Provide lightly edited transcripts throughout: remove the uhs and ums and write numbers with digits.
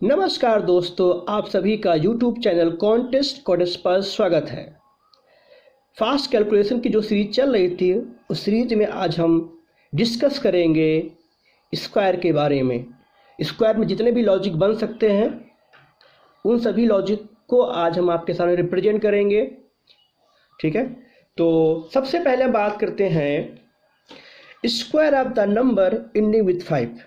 नमस्कार दोस्तों, आप सभी का YouTube चैनल कॉन्टेस्ट कोडेस पर स्वागत है। फास्ट कैलकुलेशन की जो सीरीज चल रही थी, उस सीरीज में आज हम डिस्कस करेंगे स्क्वायर के बारे में। स्क्वायर में जितने भी लॉजिक बन सकते हैं, उन सभी लॉजिक को आज हम आपके सामने रिप्रेजेंट करेंगे। ठीक है, तो सबसे पहले बात करते हैं square of the number ending with 5।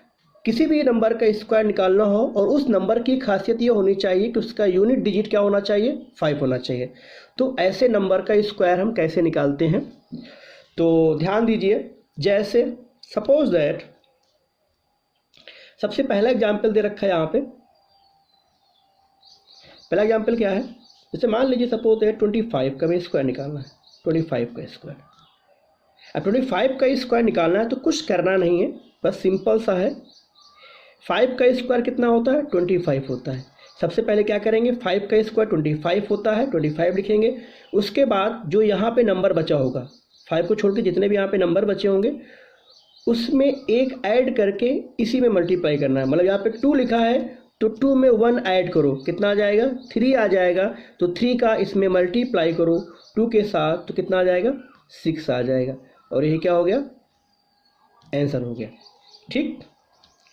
किसी भी नंबर का स्क्वायर निकालना हो और उस नंबर की खासियत ये होनी चाहिए कि उसका यूनिट डिजिट क्या होना चाहिए, 5 होना चाहिए। तो ऐसे नंबर का स्क्वायर हम कैसे निकालते हैं, तो ध्यान दीजिए। जैसे सपोज दैट सबसे पहला एग्जाम्पल दे रखा है यहाँ पे। पहला एग्जाम्पल क्या है, जैसे मान लीजिए सपोज दैट 25 का भी स्क्वायर निकालना है। 25 का स्क्वायर, अब 25 का स्क्वायर निकालना है तो कुछ करना नहीं है, बस सिंपल सा है। 5 का स्क्वायर कितना होता है, 25 होता है। सबसे पहले क्या करेंगे, 5 का स्क्वायर 25 होता है, 25 लिखेंगे। उसके बाद जो यहाँ पे नंबर बचा होगा, 5 को छोड़ के जितने भी यहाँ पे नंबर बचे होंगे, उसमें एक ऐड करके इसी में मल्टीप्लाई करना है। मतलब यहाँ पे 2 लिखा है तो 2 में 1 ऐड करो, कितना आ जाएगा, 3 आ जाएगा। तो 3 का इसमें मल्टीप्लाई करो 2 के साथ, तो कितना आ जाएगा, 6 आ जाएगा। और यही क्या हो गया, आंसर हो गया। ठीक,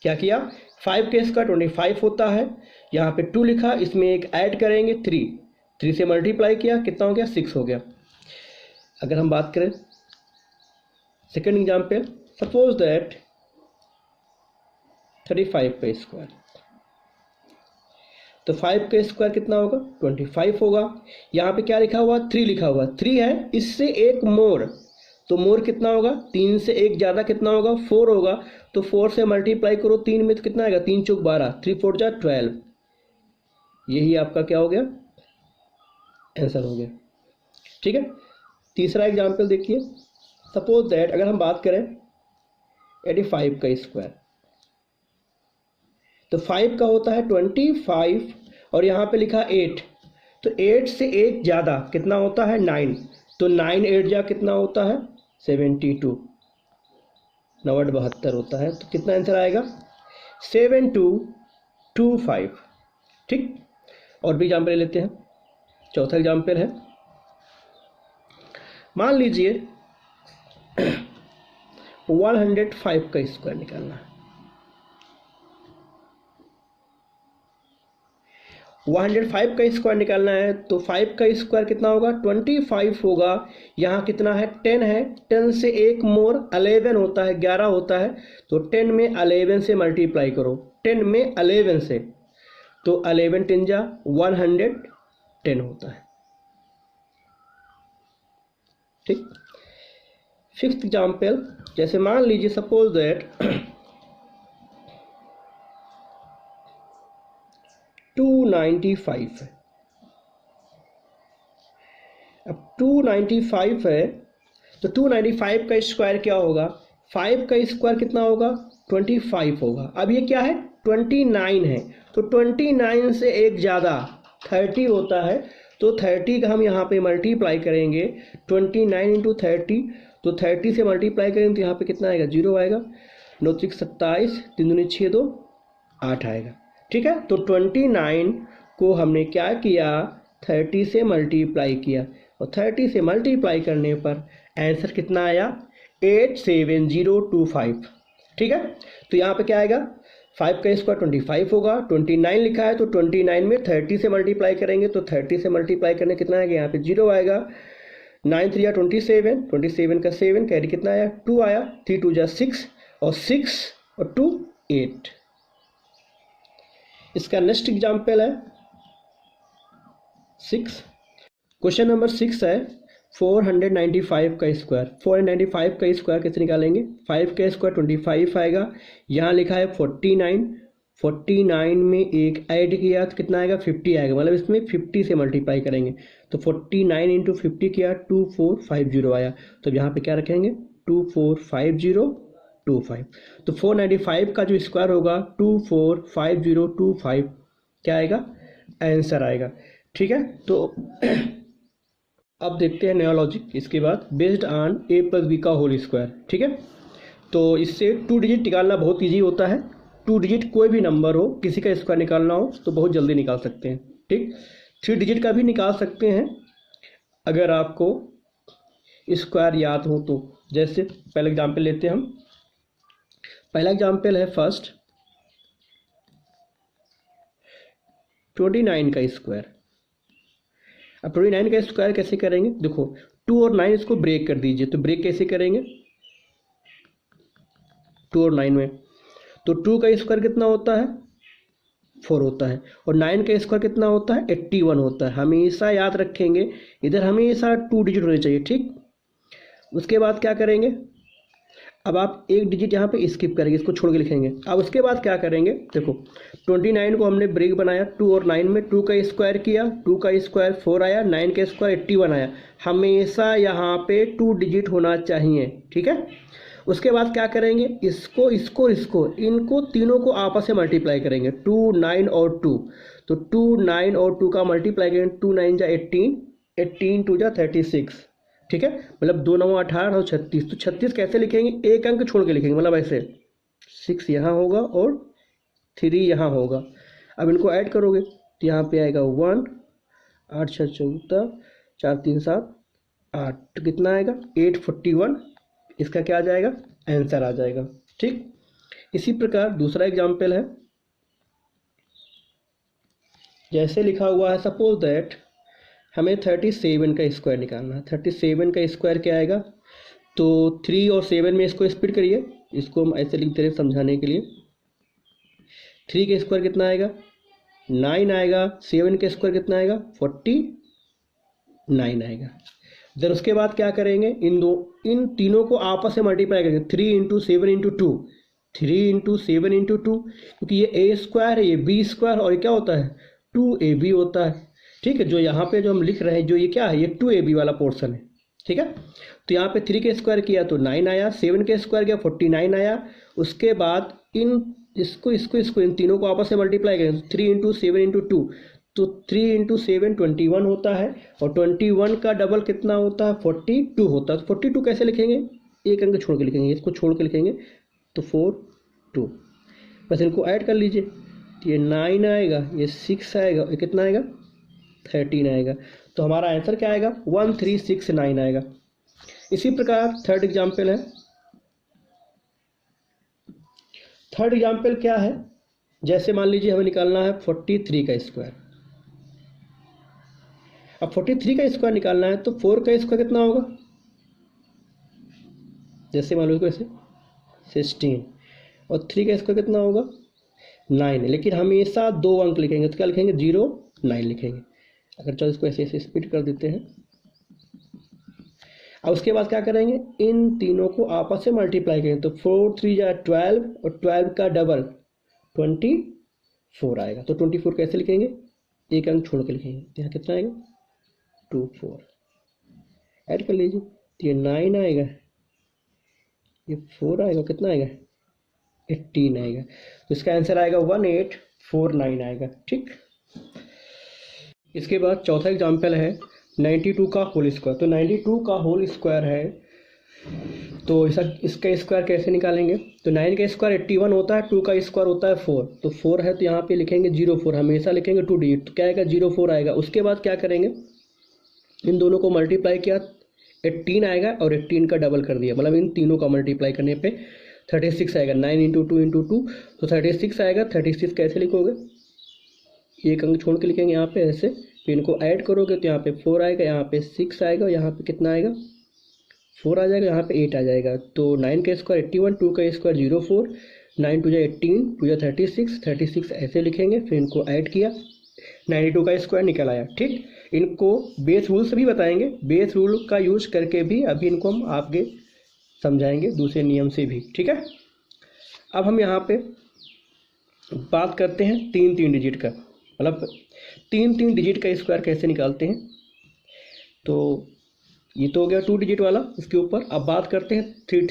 क्या किया, 5 के स्क्वायर 25 होता है, यहाँ पे 2 लिखा, इसमें एक ऐड करेंगे 3 से मल्टीप्लाई किया, कितना हो गया, 6 हो गया। अगर हम बात करें सेकंड एग्जाम्पल, सपोज दैट 35 का स्क्वायर, तो 5 का स्क्वायर कितना होगा, 25 होगा। यहाँ पे क्या लिखा हुआ, 3 लिखा हुआ, 3 है, इससे एक मोर, तो मोर कितना होगा, 3 से एक ज़्यादा कितना होगा, 4 होगा। तो 4 से मल्टीप्लाई करो 3 में, तो कितना आएगा, 3 चौक 12, 3 4 जा 12। यही आपका क्या हो गया, आंसर हो गया। ठीक है, तीसरा एग्जाम्पल देखिए। सपोज दैट अगर हम बात करें 85 का स्क्वायर, तो 5 का होता है 25 और यहाँ पे लिखा 8, तो 8 से एक ज़्यादा कितना होता है, 9। तो 9 8 जा कितना होता है, 72, 72 होता है। तो कितना आंसर आएगा, 7225। ठीक, और भी एग्जाम्पल ले लेते हैं। चौथा एग्जाम्पल है, मान लीजिए 105 का स्क्वायर निकालना है। 105 का स्क्वायर निकालना है, तो 5 का स्क्वायर कितना होगा, 25 होगा। यहाँ कितना है, 10 है, 10 से एक मोर 11 होता है, 11 होता है। तो 10 में 11 से मल्टीप्लाई करो, 10 में 11 से, तो 11 10 जा 110 होता है। ठीक, फिफ्थ एग्जाम्पल, जैसे मान लीजिए सपोज दैट 295 है। अब 295 है, तो 295 का स्क्वायर क्या होगा, 5 का स्क्वायर कितना होगा, 25 होगा। अब ये क्या है, 29 है, तो 29 से एक ज़्यादा 30 होता है। तो 30 का हम यहाँ पे मल्टीप्लाई करेंगे, 29 इंटू 30, तो 30 से मल्टीप्लाई करेंगे तो यहाँ पे कितना आएगा, 0 आएगा। 9 3 27, 3 दूनी 6 2 8 आएगा। ठीक है, तो 29 को हमने क्या किया, 30 से मल्टीप्लाई किया, और 30 से मल्टीप्लाई करने पर आंसर कितना आया, 87025। ठीक है, तो यहाँ पे क्या आएगा, 5 का स्क्वायर 25 होगा, 29 लिखा है, तो 29 में 30 से मल्टीप्लाई करेंगे, तो 30 से मल्टीप्लाई करने कितना आएगा, यहाँ पे 0 आएगा। 9 3 27, 27 का 7 कैरी कितना आया, 2 आया। 3 2 जा 6, और 6 और 2 8। इसका नेक्स्ट एग्जाम्पल है 6। क्वेश्चन नंबर 6 है 495 का स्क्वायर। 495 का स्क्वायर कैसे निकालेंगे, 5 का स्क्वायर 25 आएगा, यहाँ लिखा है 49, 49 में एक ऐड किया तो कितना आएगा, 50 आएगा। मतलब इसमें 50 से मल्टीप्लाई करेंगे, तो 49 इंटू 50 किया, 2450 आया। तो यहाँ पे क्या रखेंगे, 245025। तो 495 का जो स्क्वायर होगा 245025 क्या आएगा, आंसर आएगा। ठीक है, तो अब देखते हैं नया लॉजिक इसके बाद, बेस्ड ऑन a + b का होल स्क्वायर। ठीक है, तो इससे 2 डिजिट निकालना बहुत ईजी होता है। 2 डिजिट कोई भी नंबर हो, किसी का स्क्वायर निकालना हो तो बहुत जल्दी निकाल सकते हैं। ठीक, 3 डिजिट का भी निकाल सकते हैं अगर आपको स्क्वायर याद हो तो। जैसे पहले एग्जाम्पल लेते हैं हम। पहला एग्जाम्पल है फर्स्ट 29 का स्क्वायर। अब 29 का स्क्वायर कैसे करेंगे, देखो 2 और 9 इसको ब्रेक कर दीजिए। तो ब्रेक कैसे करेंगे, 2 और 9 में, तो 2 का स्क्वायर कितना होता है, 4 होता है, और 9 का स्क्वायर कितना होता है, 81 होता है। हमेशा याद रखेंगे, इधर हमेशा 2 डिजिट होने चाहिए। ठीक, उसके बाद क्या करेंगे, अब आप एक डिजिट यहाँ पे स्किप करेंगे, इसको छोड़ के लिखेंगे। अब उसके बाद क्या करेंगे, देखो 29 को हमने ब्रेक बनाया 2 और 9 में, 2 का स्क्वायर किया, 2 का स्क्वायर 4 आया, 9 का स्क्वायर 81 आया। हमेशा यहाँ पे 2 डिजिट होना चाहिए। ठीक है, उसके बाद क्या करेंगे, इसको इसको इसको इनको तीनों को आपस में मल्टीप्लाई करेंगे, 2 9 और 2। तो 2 9 और 2 का मल्टीप्लाई करेंगे, 2 9 जा 18, 18 2 जा 36। ठीक है, मतलब 2 9 18 और 36। तो 36 कैसे लिखेंगे, एक अंक छोड़ के लिखेंगे, मतलब ऐसे 6 यहाँ होगा और 3 यहाँ होगा। अब इनको ऐड करोगे तो यहाँ पे आएगा 1, 8 6 14, 4 3 7 8, तो कितना आएगा 841। इसका क्या आ जाएगा, आंसर आ जाएगा। ठीक, इसी प्रकार दूसरा एग्जाम्पल है, जैसे लिखा हुआ है, सपोज दैट हमें 37 का स्क्वायर निकालना है। 37 का स्क्वायर क्या आएगा, तो 3 और 7 में इसको स्प्लिट करिए, इसको हम ऐसे लिखते रहे समझाने के लिए। 3 का स्क्वायर कितना आएगा, 9 आएगा, 7 का स्क्वायर कितना आएगा, 49 आएगा। देन उसके बाद क्या करेंगे, इन तीनों को आपस में मल्टीप्लाई करेंगे, 3 इंटू 7 इंटू 2, 3 इंटू 7 इंटू 2, क्योंकि ये ए स्क्वायर है, ये बी स्क्वायर, और ये क्या होता है 2ab होता है। ठीक है, जो यहाँ पे जो हम लिख रहे हैं, जो ये क्या है, ये 2ab वाला पोर्शन है। ठीक है, तो यहाँ पे 3 के स्क्वायर किया तो 9 आया, 7 के स्क्वायर किया 49 आया। उसके बाद इसको इन तीनों को आपस में मल्टीप्लाई करें, 3 इंटू 7 इंटू 2, तो 3 इंटू 7 21 होता है, और 21 का डबल कितना होता है, 42 होता है। तो 42 कैसे लिखेंगे, एक अंक छोड़ के लिखेंगे, इसको छोड़ के लिखेंगे, तो 42। बस इनको ऐड कर लीजिए, तो ये 9 आएगा, ये 6 आएगा, ये कितना आएगा 13 आएगा। तो हमारा आंसर क्या आएगा, 1369 आएगा। इसी प्रकार थर्ड एग्जाम्पल है। थर्ड एग्जाम्पल क्या है, जैसे मान लीजिए हमें निकालना है 43 का स्क्वायर। अब 43 का स्क्वायर निकालना है तो 4 का स्क्वायर कितना होगा, जैसे मान लो ऐसे 16, और 3 का स्क्वायर कितना होगा 9। लेकिन हमेशा 2 अंक लिखेंगे, तो क्या लिखेंगे 0 9 लिखेंगे। अगर चलो इसको ऐसे ऐसे स्प्लिट कर देते हैं। अब उसके बाद क्या करेंगे, इन तीनों को आपस में मल्टीप्लाई करेंगे, तो 4 3 जा 12, और 12 का डबल 24 आएगा। तो 24 कैसे लिखेंगे, एक अंक छोड़ के लिखेंगे, तो यहाँ कितना आएगा 24। ऐड कर लीजिए, तो ये 9 आएगा, ये 4 आएगा, कितना आएगा 18 आएगा। तो इसका आंसर आएगा 1849 आएगा। ठीक, इसके बाद चौथा एग्जाम्पल है 92 का होल स्क्वायर। तो 92 का होल स्क्वायर है, तो इसका स्क्वायर कैसे निकालेंगे, तो 9 का स्क्वायर 81 होता है, 2 का स्क्वायर होता है 4, तो 4 है तो यहाँ पे लिखेंगे 04, हमेशा लिखेंगे 2 डिजिट, तो क्या आएगा 04 आएगा। उसके बाद क्या करेंगे, इन दोनों को मल्टीप्लाई किया 18 आएगा, और 18 का डबल कर दिया, मतलब इन तीनों का मल्टीप्लाई करने पे 36 आएगा। 9 इंटू 2 इंटू 2, तो 36 आएगा। 36 कैसे लिखोगे, एक अंक छोड़ के लिखेंगे यहाँ पे ऐसे, फिर इनको ऐड करोगे तो यहाँ पे 4 आएगा, यहाँ पे 6 आएगा, यहाँ पे कितना आएगा 4 आ जाएगा, यहाँ पे 8 आ जाएगा। तो 9 का स्क्वायर 81, 2 का स्क्वायर 04, 9 2 जा 18, 2 जा 36, 36 ऐसे लिखेंगे, फिर इनको ऐड किया, 92 का स्क्वायर निकल आया। ठीक, इनको बेस रूल से भी बताएंगे, बेस रूल का यूज करके भी अभी इनको हम आगे समझाएंगे, दूसरे नियम से भी। ठीक है, अब हम यहाँ पे बात करते हैं 3 डिजिट का, मतलब 3 डिजिट का स्क्वायर कैसे निकालते हैं। तो ये तो हो गया 2 डिजिट वाला, इसके ऊपर अब बात करते हैं 3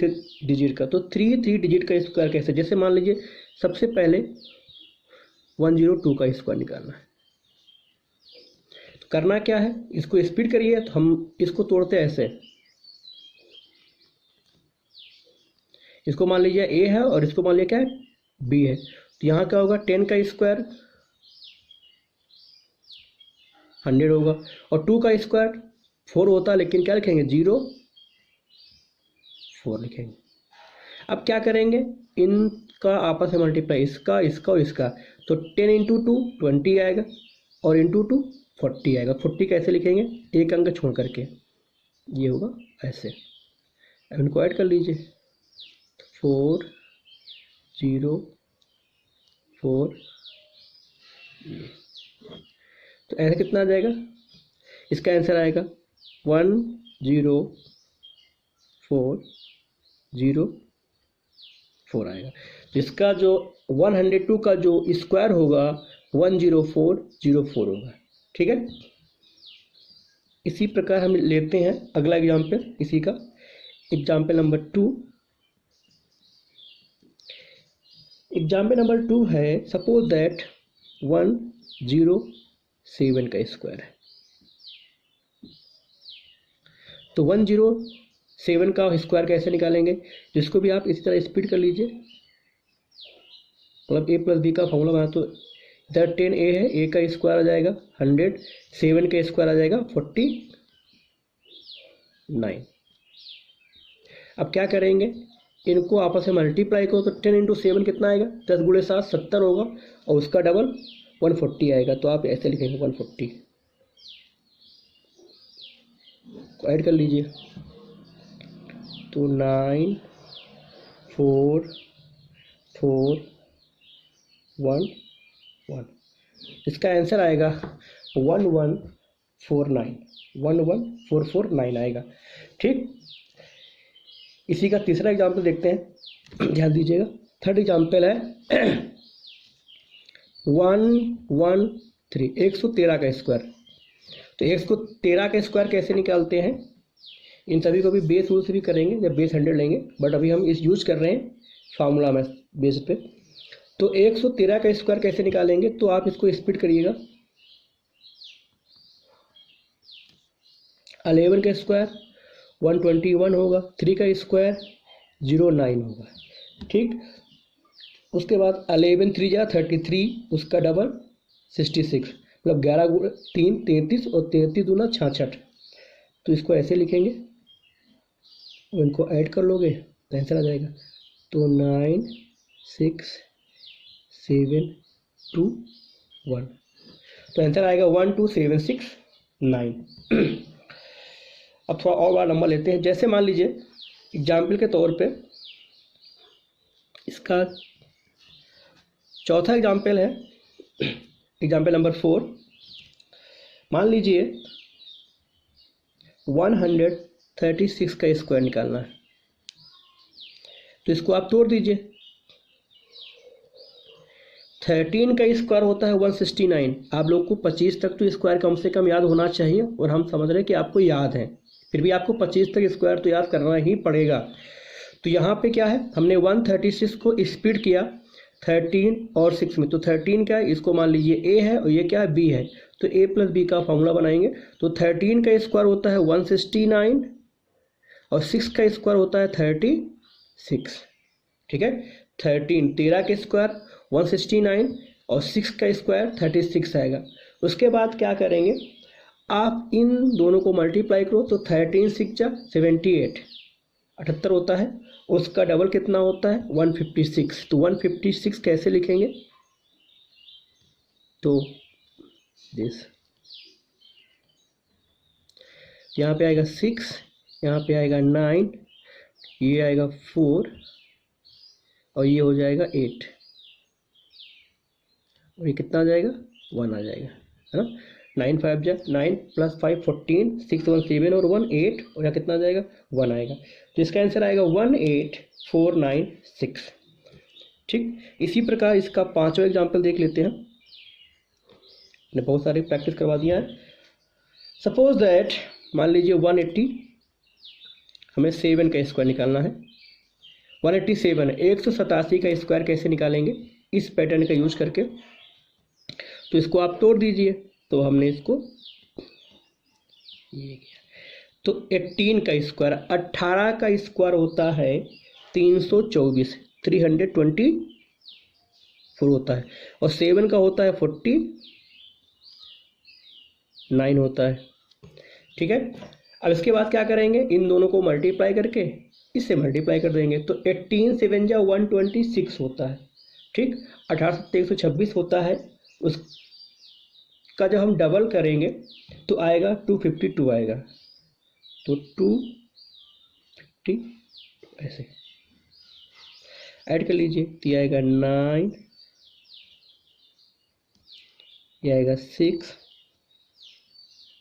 डिजिट का। तो 3 डिजिट का स्क्वायर कैसे, जैसे मान लीजिए सबसे पहले 102 का स्क्वायर निकालना है। तो करना क्या है, इसको स्प्लिट करिए, तो हम इसको तोड़ते हैं ऐसे, इसको मान लीजिए ए है और इसको मान लीजिए क्या है बी है, तो यहाँ क्या होगा, 10 का स्क्वायर 100 होगा, और 2 का स्क्वायर 4 होता, लेकिन क्या लिखेंगे 0 4 लिखेंगे। अब क्या करेंगे, इनका आपस में मल्टीप्लाई, इसका इसका और इसका, तो 10 इंटू 2 20 आएगा, और इंटू 2 40 आएगा। 40 कैसे लिखेंगे, एक अंक छोड़ करके, ये होगा ऐसे। अब इनको ऐड कर लीजिए, 4 0 4, तो ऐसे कितना आ जाएगा, इसका आंसर आएगा 1 0 4 0 4 आएगा। तो इसका जो 102 का जो स्क्वायर होगा 10404 होगा। ठीक है, इसी प्रकार हम लेते हैं अगला एग्जाम्पल, इसी का एग्जाम्पल नंबर 2। एग्जाम्पल नंबर 2 है, सपोज दैट 107 का स्क्वायर है। तो 107 का स्क्वायर कैसे निकालेंगे, जिसको भी आप इसी तरह स्पीड कर लीजिए, मतलब a प्लस बी का फॉर्मूला बना। तो इधर 10a है, a का स्क्वायर आ जाएगा 100, 7 का स्क्वायर आ जाएगा 49। अब क्या करेंगे, इनको आपस में मल्टीप्लाई करो, तो 10 इंटू 7 कितना आएगा, 10 गुणे 7 70 होगा, और उसका डबल 140 आएगा। तो आप ऐसे लिखेंगे 140 को ऐड कर लीजिए, तो 9 4 4 1 1, इसका आंसर आएगा 1149 आएगा। ठीक, इसी का तीसरा एग्जाम्पल देखते हैं, ध्यान दीजिएगा। थर्ड एग्जाम्पल है 113 113 का स्क्वायर। तो 113 का स्क्वायर कैसे निकालते हैं, इन सभी को भी बेस रूल से भी करेंगे जब बेस 100 लेंगे, बट अभी हम इस यूज कर रहे हैं फार्मूला में बेस पे। तो 113 का स्क्वायर कैसे निकालेंगे, तो आप इसको स्प्लिट करिएगा, 11 का स्क्वायर 121 होगा, 3 का स्क्वायर 09 होगा। ठीक, उसके बाद 11 3 जा 33, उसका डबल 66, मतलब 11 3 33 और 33 दूना 66। तो इसको ऐसे लिखेंगे और इनको ऐड कर लोगे तो आंसर आ जाएगा। तो 9 6 7 2 1, तो आंसर आएगा 12769। अब थोड़ा और बड़ा नंबर लेते हैं, जैसे मान लीजिए एग्जाम्पल के तौर पे इसका चौथा एग्जाम्पल है, एग्जाम्पल नंबर 4। मान लीजिए 136 का स्क्वायर निकालना है, तो इसको आप तोड़ दीजिए। 13 का स्क्वायर होता है 169। आप लोग को 25 तक तो स्क्वायर कम से कम याद होना चाहिए, और हम समझ रहे हैं कि आपको याद है, फिर भी आपको 25 तक स्क्वायर तो याद करना ही पड़ेगा। तो यहाँ पे क्या है, हमने 136 को स्प्लिट किया 13 और 6 में। तो 13 क्या है, इसको मान लीजिए a है और ये क्या है, b है, तो a प्लस बी का फॉर्मूला बनाएंगे। तो 13 का स्क्वायर होता है 169 और 6 का स्क्वायर होता है 36। ठीक है, 13 का स्क्वायर 169 और 6 का स्क्वायर 36 आएगा। उसके बाद क्या करेंगे, आप इन दोनों को मल्टीप्लाई करो, तो 13 6 जा 78 78 होता है, उसका डबल कितना होता है 156। तो 156 कैसे लिखेंगे, तो दिस, यहाँ पे आएगा 6, यहाँ पे आएगा 9, ये आएगा 4 और ये हो जाएगा 8, और ये कितना आ जाएगा 1 आ जाएगा, है ना। 9 5 जा 9 प्लस 5 14, 6 1 7 और 1 8, और यहाँ कितना आ जाएगा 1 आएगा। तो इसका आंसर आएगा 18496। ठीक, इसी प्रकार इसका पांचवा एग्जाम्पल देख लेते हैं, मैंने बहुत सारी प्रैक्टिस करवा दिया है। सपोज दैट मान लीजिए 180, हमें 7 का स्क्वायर निकालना है। 187 है, 187 का स्क्वायर कैसे निकालेंगे, इस पैटर्न का यूज करके। तो इसको आप तोड़ दीजिए, तो हमने इसको ये किया। तो 18 का स्क्वायर, 18 का स्क्वायर होता है 324, 324 4 होता है, और 7 का होता है 49 होता है। ठीक है, अब इसके बाद क्या करेंगे, इन दोनों को मल्टीप्लाई करके इससे मल्टीप्लाई कर देंगे, तो 18 7 जा 126 होता है। ठीक, 18 7 126 होता है, उसका जब हम डबल करेंगे तो आएगा 252 आएगा, तो 250 ऐसे ऐड कर लीजिए, तो ये आएगा 9, ये आएगा 6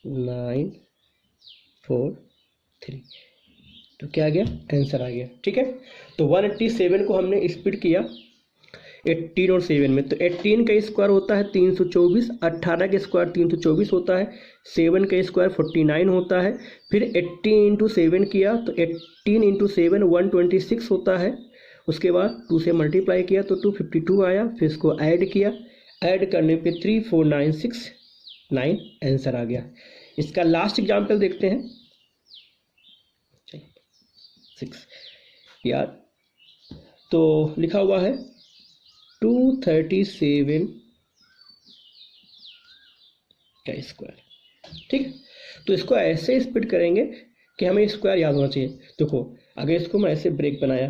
9 4 3, तो क्या आ गया, आंसर आ गया। ठीक है, तो 187 को हमने स्प्लिट किया 18 और 7 में, तो 18 का स्क्वायर होता है 324, 18 का स्क्वायर 324 होता है, 7 का स्क्वायर 49 होता है, फिर 18 इंटू 7 किया तो 18 इंटू 7 126 होता है, उसके बाद 2 से मल्टीप्लाई किया तो 252 आया, फिर इसको ऐड किया, ऐड करने पे 34969 आंसर आ गया। इसका लास्ट एग्जाम्पल देखते हैं, 6 यार, तो लिखा हुआ है 237 का स्क्वायर। ठीक, तो इसको ऐसे स्प्लिट करेंगे कि हमें स्क्वायर याद होना चाहिए। देखो, अगर इसको मैं ऐसे ब्रेक बनाया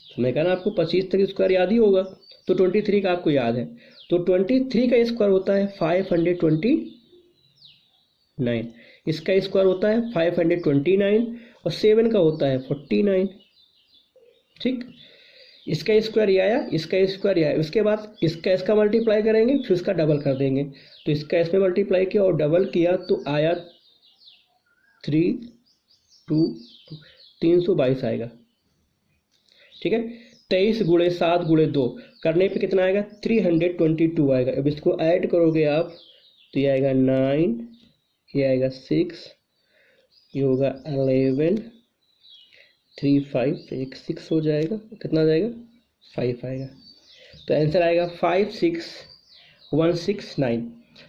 तो मैं कहना आपको 25 तक स्क्वायर याद ही होगा, तो 23 का आपको याद है, तो 23 का स्क्वायर होता है 529, इसका स्क्वायर होता है 529, और 7 का होता है 49। ठीक, इसका स्क्वायर ये आया, इसका स्क्वायर ये आया, उसके बाद इसका मल्टीप्लाई करेंगे, फिर उसका डबल कर देंगे, तो इसका इसमें मल्टीप्लाई किया और डबल किया तो आया 322 आएगा। ठीक है, 23 गुणे 7 गुणे 2 करने पे कितना आएगा, 322 आएगा। अब इसको ऐड करोगे आप तो ये आएगा 9, ये आएगा 6, ये होगा 11, 3 5 1 6 हो जाएगा, कितना जाएगा 5 आएगा, तो आंसर आएगा 56169।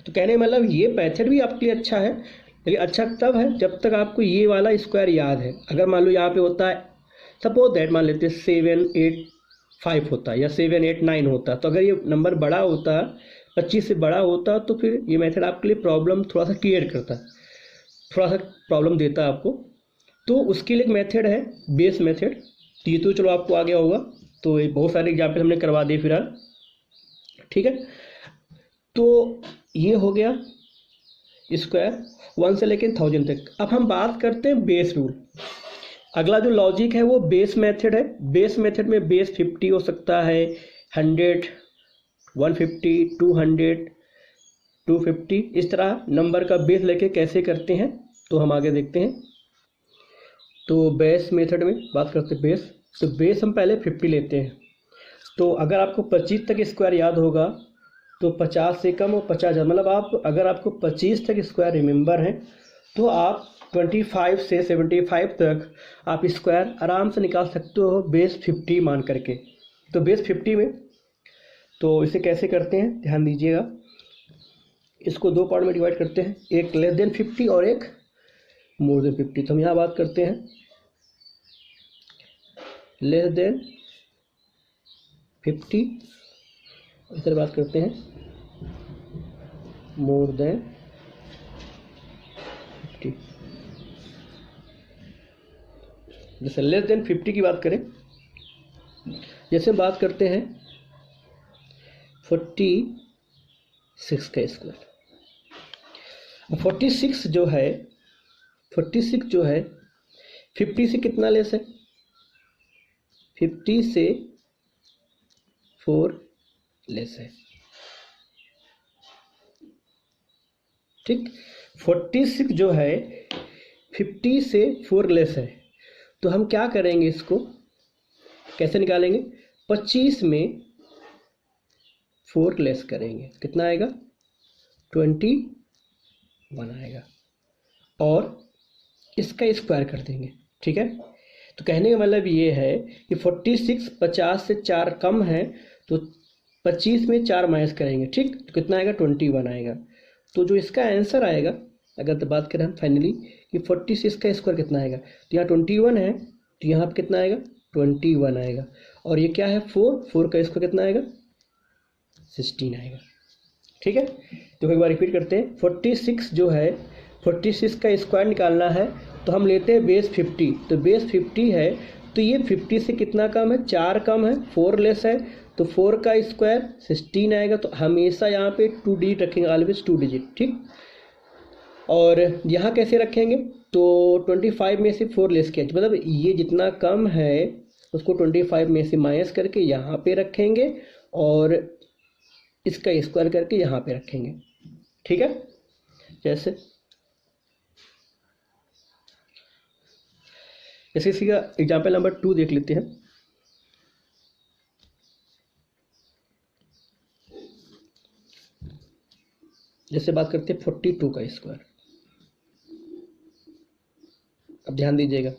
तो कहने मतलब ये मेथड भी आपके लिए अच्छा है, लेकिन अच्छा तब है जब तक आपको ये वाला स्क्वायर याद है। अगर मान लो यहाँ पे होता है, सपोज दैट मान लेते हैं 7 8 5 होता है या 7 8 9 होता, तो अगर ये नंबर बड़ा होता, 25 से बड़ा होता, तो फिर ये मेथड आपके लिए प्रॉब्लम थोड़ा सा क्लियर करता, थोड़ा सा प्रॉब्लम देता है आपको। तो उसके लिए एक मेथड है बेस मेथड, तो ये तो चलो आपको आ गया होगा, तो ये बहुत सारे एग्जाम्पल हमने करवा दिए फिलहाल। ठीक है, तो ये हो गया स्क्वायर 1 से लेकर 1000 तक। अब हम बात करते हैं बेस रूल। अगला जो लॉजिक है वो बेस मेथड है। बेस मेथड में बेस 50 हो सकता है, 100 150 200 250, इस तरह नंबर का बेस लेके कैसे करते हैं तो हम आगे देखते हैं। तो बेस मेथड में बात करते हैं बेस, तो बेस हम पहले 50 लेते हैं। तो अगर आपको 25 तक स्क्वायर याद होगा तो 50 से कम और 50 मतलब आप अगर आपको 25 तक स्क्वायर रिमेंबर है तो आप 25 से 75 तक आप स्क्वायर आराम से निकाल सकते हो बेस 50 मान करके। तो बेस 50 में तो इसे कैसे करते हैं ध्यान दीजिएगा, इसको दो पार्ट में डिवाइड करते हैं, एक लेस देन 50 और एक मोर देन 50। तो हम यहाँ बात करते हैं लेस देन 50, इधर बात करते हैं मोर देन 50। जैसे लेस देन 50 की बात करें, जैसे बात करते हैं 46 का स्क्वायर। 46 जो है 50 से कितना लेस है, 50 से 4 लेस है। ठीक, 46 जो है 50 से 4 लेस है, तो हम क्या करेंगे, इसको कैसे निकालेंगे, 25 में 4 लेस करेंगे, कितना आएगा 21 आएगा, और इसका स्क्वायर कर देंगे। ठीक है, तो कहने का मतलब ये है कि 46 50 से 4 कम है, तो 25 में 4 माइनस करेंगे। ठीक, तो कितना आएगा 21 आएगा। तो जो इसका आंसर आएगा, अगर तो बात करें हम फाइनली कि 46 का स्क्वायर कितना आएगा, तो यहाँ 21 है, तो यहाँ पर कितना आएगा 21 आएगा, और ये क्या है 4 का स्क्वायर कितना आएगा 16 आएगा। ठीक है, तो एक बार रिपीट करते हैं। 46 जो है 46 का स्क्वायर निकालना है तो हम लेते हैं बेस 50, तो बेस 50 है तो ये 50 से कितना कम है, 4 कम है, 4 लेस है, तो 4 का स्क्वायर 16 आएगा। तो हमेशा यहाँ पे 2 डिजिट रखेंगे, ऑलवेज 2 डिजिट। ठीक, और यहाँ कैसे रखेंगे, तो 25 में से 4 लेस किया, मतलब ये जितना कम है उसको 25 में से माइनस करके यहाँ पे रखेंगे और इसका स्क्वायर करके यहाँ पे रखेंगे। ठीक है, जैसे इसी का एग्जाम्पल नंबर 2 देख लेते हैं। जैसे बात करते हैं 42 का स्क्वायर। अब ध्यान दीजिएगा,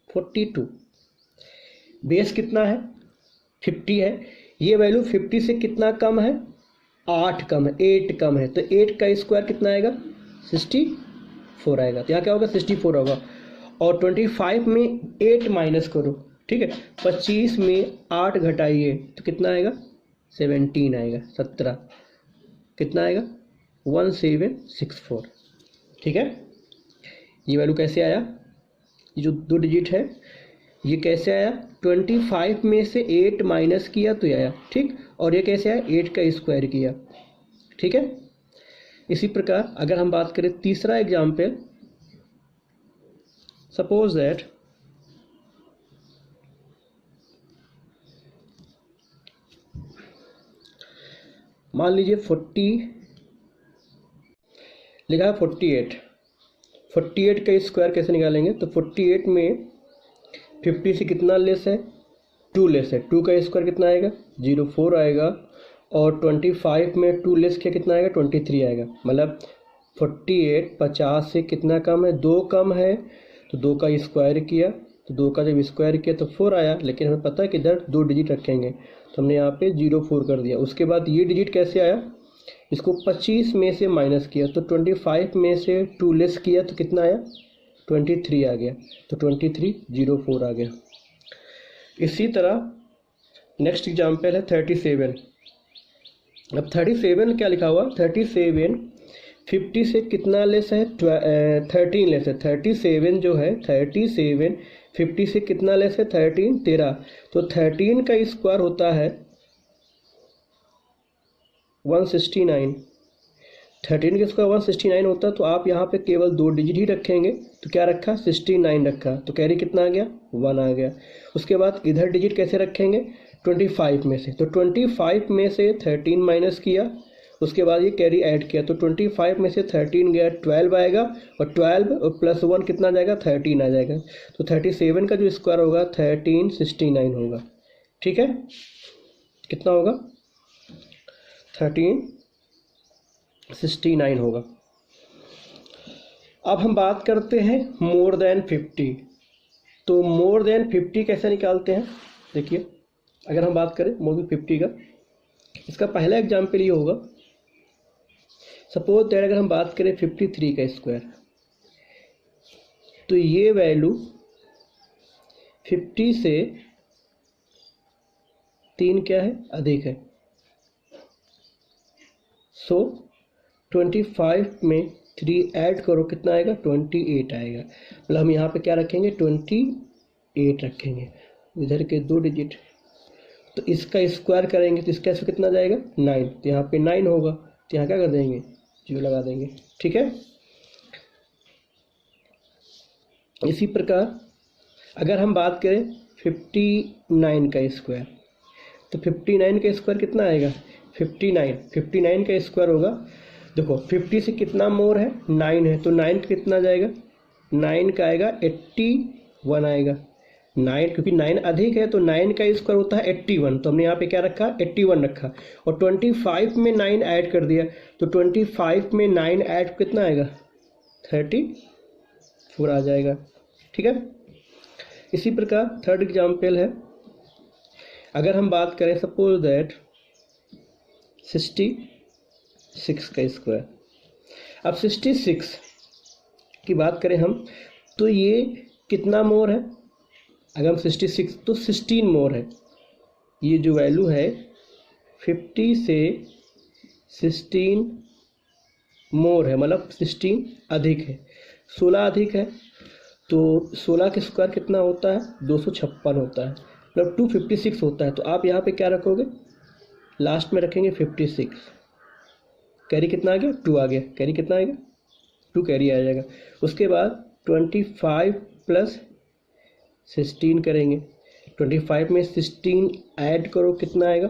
42 बेस कितना है, 50 है, ये वैल्यू 50 से कितना कम है, 8 कम है, 8 कम है, तो 8 का स्क्वायर कितना आएगा, 64 आएगा। तो यहाँ क्या होगा, 64 होगा। और 25 में 8 माइनस करो, ठीक है, 25 में 8 घटाइए तो कितना आएगा, 17 आएगा, 17 कितना आएगा, 1764। ठीक है, ये वैल्यू कैसे आया, ये जो 2 डिजिट है ये कैसे आया, 25 में से 8 माइनस किया तो आया। ठीक, और ये कैसे आया, 8 का स्क्वायर किया। ठीक है, इसी प्रकार अगर हम बात करें तीसरा एग्जाम्पल, सपोज दैट मान लीजिए 40 लिखा है 48 का स्क्वायर कैसे निकालेंगे, तो 48 में 50 से कितना लेस है, 2 लेस है, 2 का स्क्वायर कितना आएगा, 04 आएगा। और 25 में 2 लेस किया कितना आएगा, 23 आएगा। मतलब 48 50 से कितना कम है, 2 कम है, तो 2 का स्क्वायर किया, तो 2 का जब स्क्वायर किया तो 4 आया। लेकिन हमें पता है कि इधर 2 डिजिट रखेंगे तो हमने यहाँ पे 04 कर दिया। उसके बाद ये डिजिट कैसे आया, इसको 25 में से माइनस किया, तो 25 में से 2 लेस किया तो कितना आया, 23 आ गया, तो 2304 आ गया। इसी तरह नेक्स्ट एग्जाम्पल है 37। अब 37 क्या लिखा हुआ, 37 50 से कितना लेस है, 13 लेस है। 37 जो है 37 50 से कितना लेस है, 13। तो 13 का स्क्वायर होता है 169। 13 के स्क्वायर 169 होता है, तो आप यहाँ पे केवल 2 डिजिट ही रखेंगे। तो क्या रखा, 69 रखा, तो कैरी कितना आ गया, 1 आ गया। उसके बाद इधर डिजिट कैसे रखेंगे, 25 में से, तो 25 में से 13 माइनस किया, उसके बाद ये कैरी ऐड किया, तो 25 में से 13 गया 12 आएगा, और 12 और प्लस 1 कितना आ जाएगा, 13 आ जाएगा। तो 37 का जो स्क्वायर होगा 1369 होगा। ठीक है, कितना होगा, 1369 होगा। अब हम बात करते हैं मोर देन 50। तो मोर देन 50 कैसे निकालते हैं, देखिए अगर हम बात करें मोर देन 50 का, इसका पहला एग्जाम्पल ये होगा, सपोज दैट अगर हम बात करें 53 का स्क्वायर, तो ये वैल्यू 50 से 3 क्या है, अधिक है। सो 25 में 3 ऐड करो कितना आएगा, 28 आएगा। मतलब हम यहाँ पे क्या रखेंगे, 28 रखेंगे, इधर के 2 डिजिट, तो इसका स्क्वायर करेंगे तो इसका स्क्वायर कितना जाएगा, 9, तो यहाँ पे 9 होगा, तो यहाँ क्या कर देंगे, 0 लगा देंगे। ठीक है, इसी प्रकार अगर हम बात करें 59 का स्क्वायर, तो 59 का स्क्वायर कितना आएगा, 59 का स्क्वायर होगा, देखो 50 से कितना मोर है, 9 है, तो 9 का कितना जाएगा, 9 का आएगा 81 आएगा। 9 क्योंकि 9 अधिक है तो 9 का स्क्वायर होता है 81, तो हमने यहाँ पे क्या रखा, 81 रखा, और 25 में 9 ऐड कर दिया, तो 25 में 9 ऐड कितना आएगा, 34 आ जाएगा। ठीक है, इसी प्रकार थर्ड एग्जाम्पल है, अगर हम बात करें सपोज दैट 66 का स्क्वायर। अब 66 की बात करें हम, तो ये कितना मोर है, अगर हम 66 तो 16 मोर है। ये जो वैल्यू है 50 से 16 मोर है, मतलब 16 अधिक है, 16 अधिक है, तो 16 का स्क्वायर कितना होता है, 256 होता है, मतलब 256 होता है। तो आप यहाँ पे क्या रखोगे, लास्ट में रखेंगे 56। कैरी कितना आ गया, 2 आ गया, कैरी कितना आएगा, 2 कैरी आ जाएगा। उसके बाद 25 प्लस 16 करेंगे, 25 में 16 ऐड करो, कितना आएगा,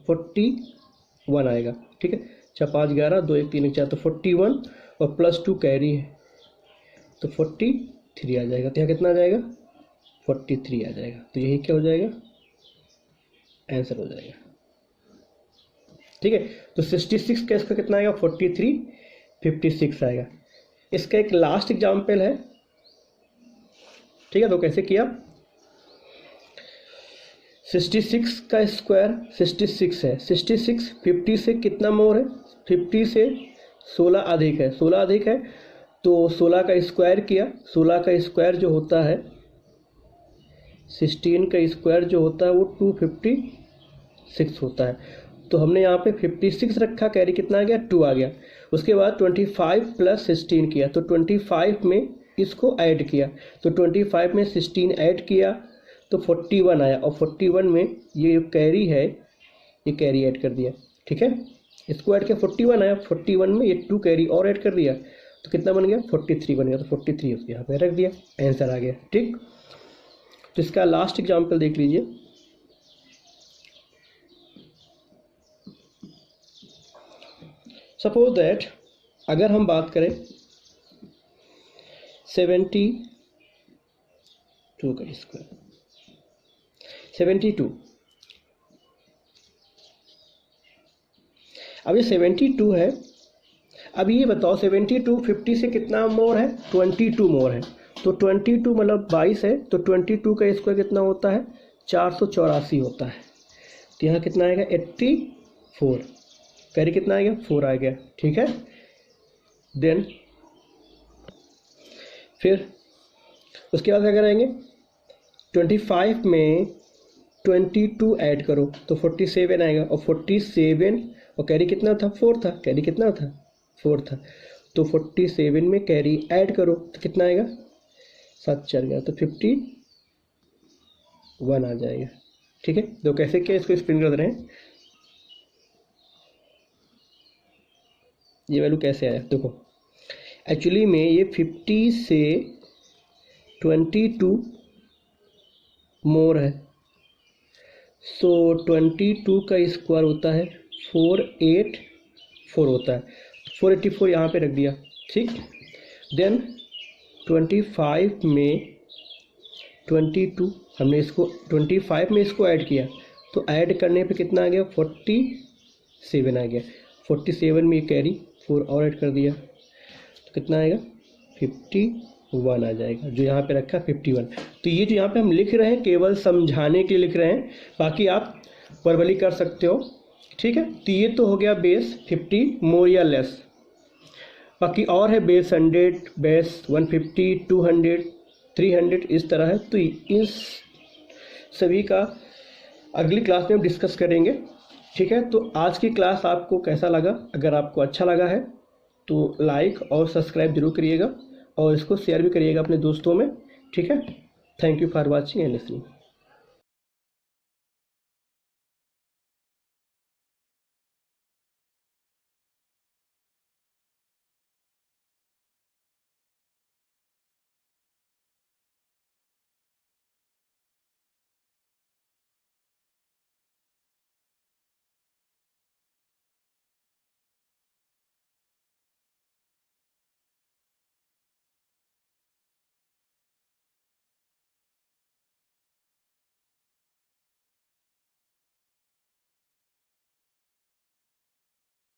41 आएगा। ठीक है, 4 5 11 2 1 3 1 4, तो 41 और प्लस 2 कैरी है तो 43 आ जाएगा। तो यहाँ कितना आ जाएगा, 43 आ जाएगा। तो यही क्या हो जाएगा, आंसर हो जाएगा। ठीक है, तो 66 का इसका कितना आएगा, 43, 56 आएगा। इसका एक लास्ट एग्जाम्पल है। ठीक है, तो कैसे किया, 66 का स्क्वायर 66 है, 66 50 से कितना मोर है, 50 से 16 अधिक है, 16 अधिक है, तो 16 का स्क्वायर किया, 16 का स्क्वायर जो होता है 16 का स्क्वायर जो होता है वो 256 होता है। तो हमने यहाँ पे 56 रखा, कैरी कितना आ गया, 2 आ गया। उसके बाद 25 प्लस 16 किया, तो 25 में इसको ऐड किया, तो 25 में 16 ऐड किया तो 41 आया, और 41 में ये कैरी है, ये कैरी ऐड कर दिया। ठीक है, इसको ऐड किया, 41 आया, 41 में ये 2 कैरी और ऐड कर दिया, तो कितना बन गया, 43 बन गया। तो 43 उसके यहाँ पे रख दिया, आंसर आ गया। ठीक, तो इसका लास्ट एग्जाम्पल देख लीजिए। सपोज दैट अगर हम बात करें 72 का स्क्वायर, 72, अब ये 72 है। अब ये बताओ 72 50 से कितना मोर है, 22 मोर है, तो 22 मतलब 22 है, तो 22 का स्क्वायर कितना होता है, 484 होता है। तो यहाँ कितना आएगा, 84, कैरी कितना आ गया, 4 आ गया। ठीक है, देन फिर उसके बाद क्या करेंगे, 25 में 22 ऐड करो तो 47 आएगा, और 47 और कैरी कितना था, 4 था, कैरी कितना था, 4 था, तो 47 में कैरी ऐड करो तो कितना आएगा, 7 4 गया, तो 51 आ जाएगा। ठीक है, तो कैसे क्या इसको स्पिन कर रहे हैं, ये वैल्यू कैसे आया, देखो एक्चुअली में ये 50 से 22 मोर है, सो 22 का स्क्वायर होता है 484 होता है, 484 यहाँ पे रख दिया। ठीक, देन 25 में 22 हमने इसको 25 में इसको ऐड किया, तो ऐड करने पे कितना आ गया, 47 आ गया, 47 में कैरी 4 और ऐड कर दिया तो कितना आएगा, 51 आ जाएगा, जो यहाँ पे रखा 51। तो ये जो यहाँ पे हम लिख रहे हैं केवल समझाने के लिए लिख रहे हैं, बाकी आप वर्बली कर सकते हो। ठीक है, तो ये तो हो गया बेस 50 मोर या लेस, बाकी और है बेस 100, बेस 150, 200, 300 इस तरह है। तो इस सभी का अगली क्लास में हम डिस्कस करेंगे। ठीक है, तो आज की क्लास आपको कैसा लगा, अगर आपको अच्छा लगा है तो लाइक और सब्सक्राइब जरूर करिएगा, और इसको शेयर भी करिएगा अपने दोस्तों में। ठीक है, thank you for watching and listening.